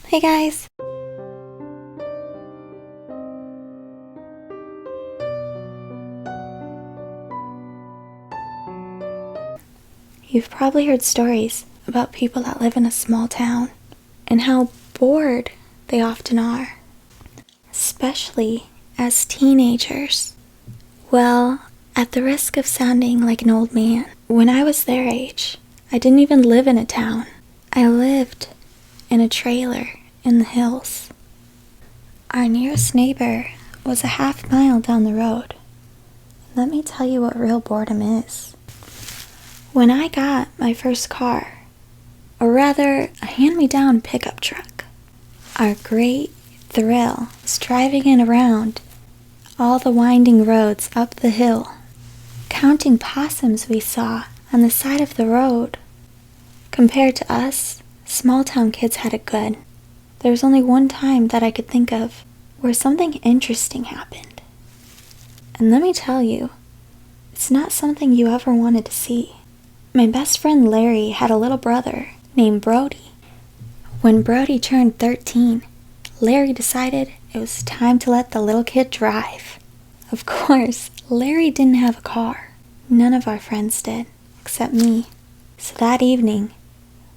Hey guys! You've probably heard stories about people that live in a small town and how bored they often are, especially as teenagers. Well, at the risk of sounding like an old man, when I was their age, I didn't even live in a town. I lived in a trailer in the hills. Our nearest neighbor was a half-mile down the road. Let me tell you what real boredom is. When I got my first car, or rather a hand-me-down pickup truck, our great thrill was driving it around all the winding roads up the hill, counting possums we saw on the side of the road. Compared to us, small-town kids had it good. There was only one time that I could think of where something interesting happened. And let me tell you, it's not something you ever wanted to see. My best friend Larry had a little brother named Brody. When Brody turned 13, Larry decided it was time to let the little kid drive. Of course, Larry didn't have a car. None of our friends did, except me. So that evening,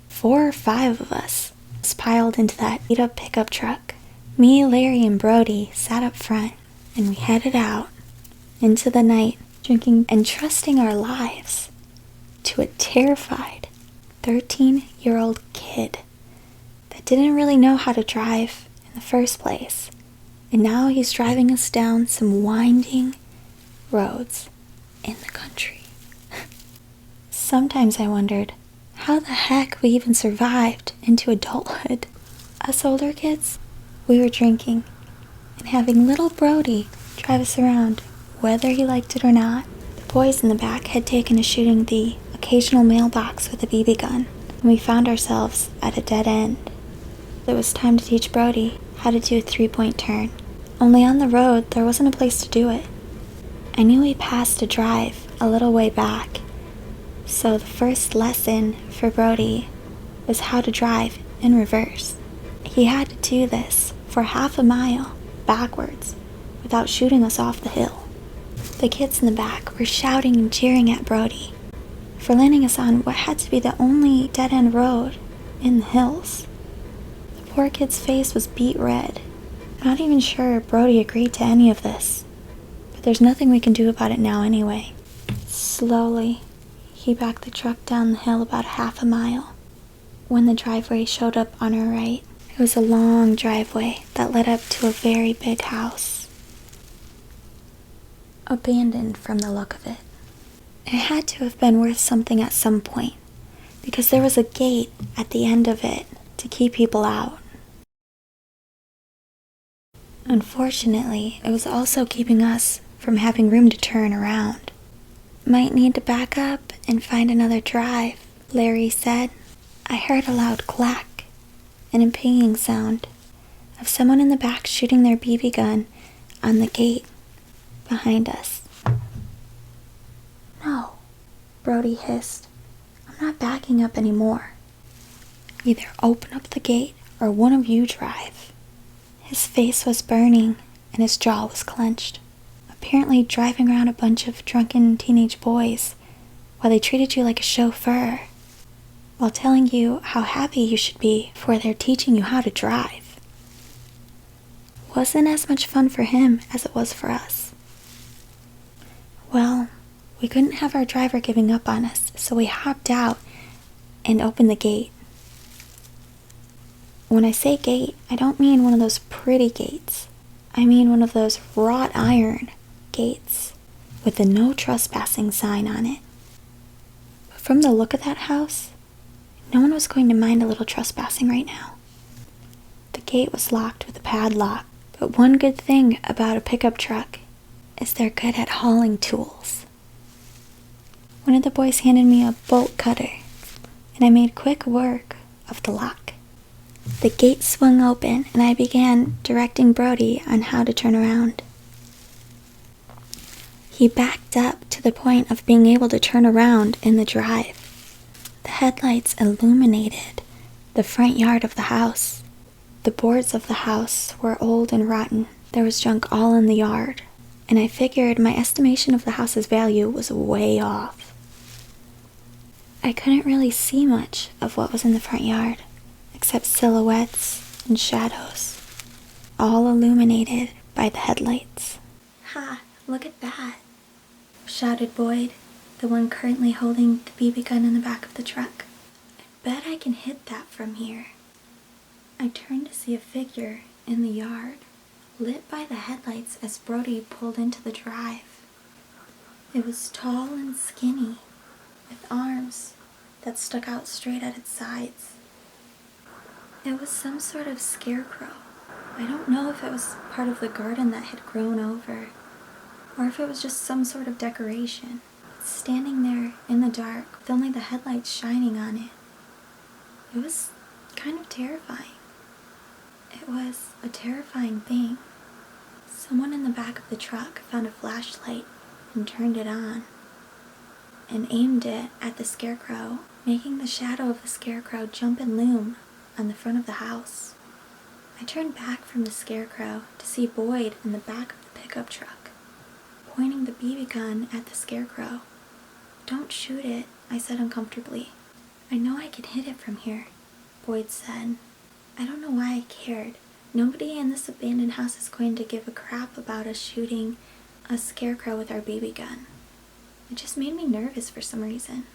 4 or 5 of us piled into that beat-up pickup truck. Me, Larry, and Brody sat up front, and we headed out into the night, drinking and trusting our lives to a terrified 13-year-old kid that didn't really know how to drive in the first place. And now he's driving us down some winding roads in the country. Sometimes I wondered how the heck we even survived into adulthood. Us older kids, we were drinking and having little Brody drive us around, whether he liked it or not. The boys in the back had taken to shooting the occasional mailbox with a BB gun, and we found ourselves at a dead end. It was time to teach Brody how to do a 3-point turn. Only on the road, there wasn't a place to do it. I knew he passed a drive a little way back, so the first lesson for Brody was how to drive in reverse. He had to do this for half a mile backwards without shooting us off the hill. The kids in the back were shouting and cheering at Brody for landing us on what had to be the only dead-end road in the hills. The poor kid's face was beet red. I'm not even sure Brody agreed to any of this, but there's nothing we can do about it now anyway. Slowly, he backed the truck down the hill about half a mile. When the driveway showed up on our right, it was a long driveway that led up to a very big house. Abandoned from the look of it. It had to have been worth something at some point, because there was a gate at the end of it to keep people out. Unfortunately, it was also keeping us from having room to turn around. Might need to back up and find another drive, Larry said. I heard a loud clack and a pinging sound of someone in the back shooting their BB gun on the gate behind us. No, Brody hissed. I'm not backing up anymore. Either open up the gate or one of you drive. His face was burning and his jaw was clenched. Apparently driving around a bunch of drunken teenage boys while they treated you like a chauffeur, while telling you how happy you should be for their teaching you how to drive. Wasn't as much fun for him as it was for us. Well, we couldn't have our driver giving up on us, so we hopped out and opened the gate. When I say gate, I don't mean one of those pretty gates. I mean one of those wrought iron gates with the no trespassing sign on it. But from the look of that house, no one was going to mind a little trespassing right now. The gate was locked with a padlock, but one good thing about a pickup truck is they're good at hauling tools. One of the boys handed me a bolt cutter, and I made quick work of the lock. The gate swung open, and I began directing Brody on how to turn around. He backed up to the point of being able to turn around in the drive. The headlights illuminated the front yard of the house. The boards of the house were old and rotten. There was junk all in the yard, and I figured my estimation of the house's value was way off. I couldn't really see much of what was in the front yard, except silhouettes and shadows, all illuminated by the headlights. "Ha, look at that," shouted Boyd, the one currently holding the BB gun in the back of the truck. "I bet I can hit that from here." I turned to see a figure in the yard, lit by the headlights as Brody pulled into the drive. It was tall and skinny, with arms that stuck out straight at its sides. It was some sort of scarecrow. I don't know if it was part of the garden that had grown over, or if it was just some sort of decoration. Standing there in the dark with only the headlights shining on it. It was kind of terrifying. It was a terrifying thing. Someone in the back of the truck found a flashlight and turned it on and aimed it at the scarecrow, making the shadow of the scarecrow jump and loom on the front of the house. I turned back from the scarecrow to see Boyd in the back of the pickup truck, pointing the BB gun at the scarecrow. "Don't shoot it," I said uncomfortably. "I know I can hit it from here," Boyd said. I don't know why I cared. Nobody in this abandoned house is going to give a crap about us shooting a scarecrow with our BB gun. It just made me nervous for some reason.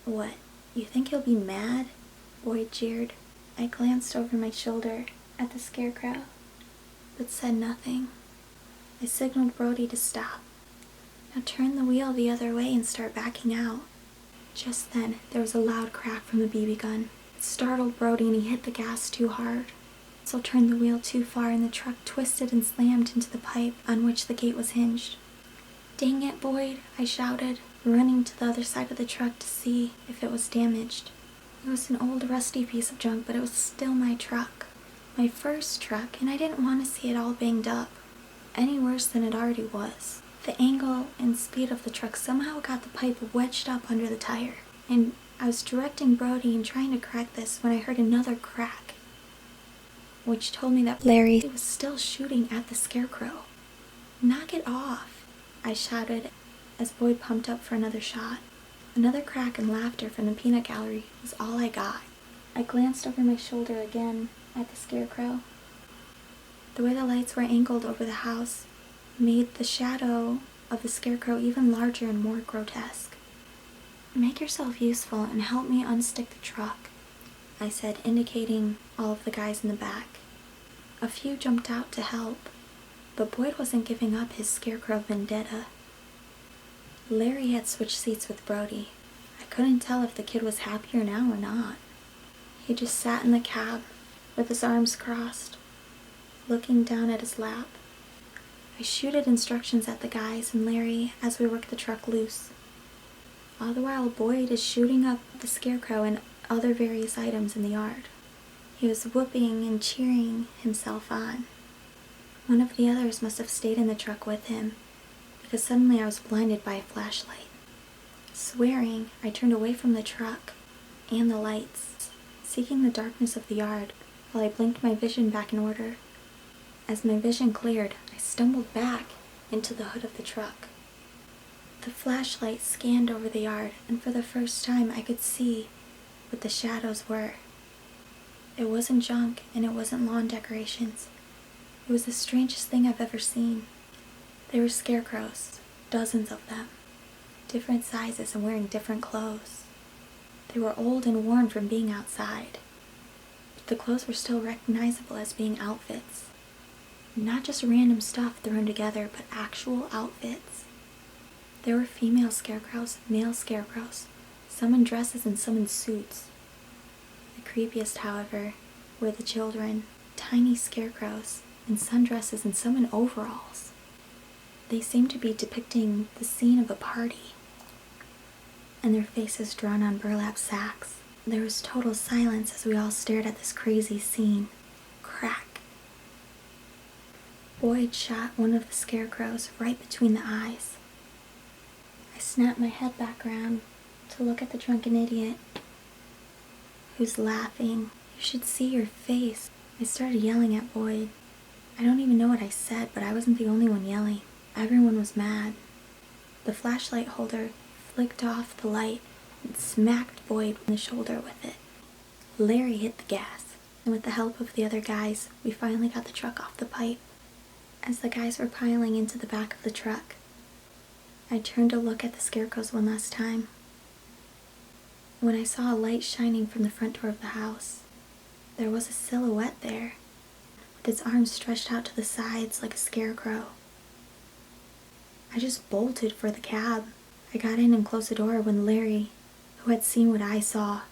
"What, you think he'll be mad?" Boyd jeered. I glanced over my shoulder at the scarecrow, but said nothing. I signaled Brody to stop. "Now turn the wheel the other way and start backing out." Just then, there was a loud crack from the BB gun. It startled Brody and he hit the gas too hard. So turned the wheel too far and the truck twisted and slammed into the pipe on which the gate was hinged. "Dang it, Boyd," I shouted, running to the other side of the truck to see if it was damaged. It was an old rusty piece of junk, but it was still my truck. My first truck, and I didn't want to see it all banged up, any worse than it already was. The angle and speed of the truck somehow got the pipe wedged up under the tire, and I was directing Brody and trying to crack this when I heard another crack, which told me that Larry was still shooting at the scarecrow. "Knock it off," I shouted as Boyd pumped up for another shot. Another crack and laughter from the peanut gallery was all I got. I glanced over my shoulder again at the scarecrow. The way the lights were angled over the house made the shadow of the scarecrow even larger and more grotesque. "Make yourself useful and help me unstick the truck," I said, indicating all of the guys in the back. A few jumped out to help, but Boyd wasn't giving up his scarecrow vendetta. Larry had switched seats with Brody. I couldn't tell if the kid was happier now or not. He just sat in the cab with his arms crossed, looking down at his lap. I shooted instructions at the guys and Larry as we worked the truck loose. All the while, Boyd is shooting up the scarecrow and other various items in the yard. He was whooping and cheering himself on. One of the others must have stayed in the truck with him, because suddenly I was blinded by a flashlight. Swearing, I turned away from the truck and the lights, seeking the darkness of the yard while I blinked my vision back in order. As my vision cleared, I stumbled back into the hood of the truck. The flashlight scanned over the yard, and for the first time I could see what the shadows were. It wasn't junk, and it wasn't lawn decorations. It was the strangest thing I've ever seen. They were scarecrows, dozens of them, different sizes and wearing different clothes. They were old and worn from being outside, but the clothes were still recognizable as being outfits. Not just random stuff thrown together, but actual outfits. There were female scarecrows, male scarecrows, some in dresses and some in suits. The creepiest, however, were the children, tiny scarecrows, in sundresses and some in overalls. They seemed to be depicting the scene of a party, and their faces drawn on burlap sacks. There was total silence as we all stared at this crazy scene. Crack. Boyd shot one of the scarecrows right between the eyes. I snapped my head back around to look at the drunken idiot who's laughing. "You should see your face," I started yelling at Boyd. I don't even know what I said, but I wasn't the only one yelling. Everyone was mad. The flashlight holder flicked off the light and smacked Boyd in the shoulder with it. Larry hit the gas, and with the help of the other guys, we finally got the truck off the pipe. As the guys were piling into the back of the truck, I turned to look at the scarecrows one last time. When I saw a light shining from the front door of the house, there was a silhouette there, with its arms stretched out to the sides like a scarecrow. I just bolted for the cab. I got in and closed the door when Larry, who had seen what I saw,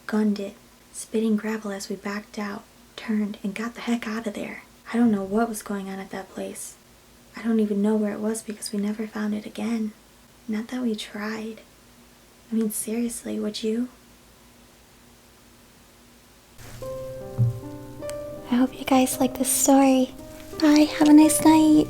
gunned it, spitting gravel as we backed out, turned, and got the heck out of there. I don't know what was going on at that place. I don't even know where it was because we never found it again. Not that we tried. I mean, seriously, would you? I hope you guys like this story. Bye, have a nice night.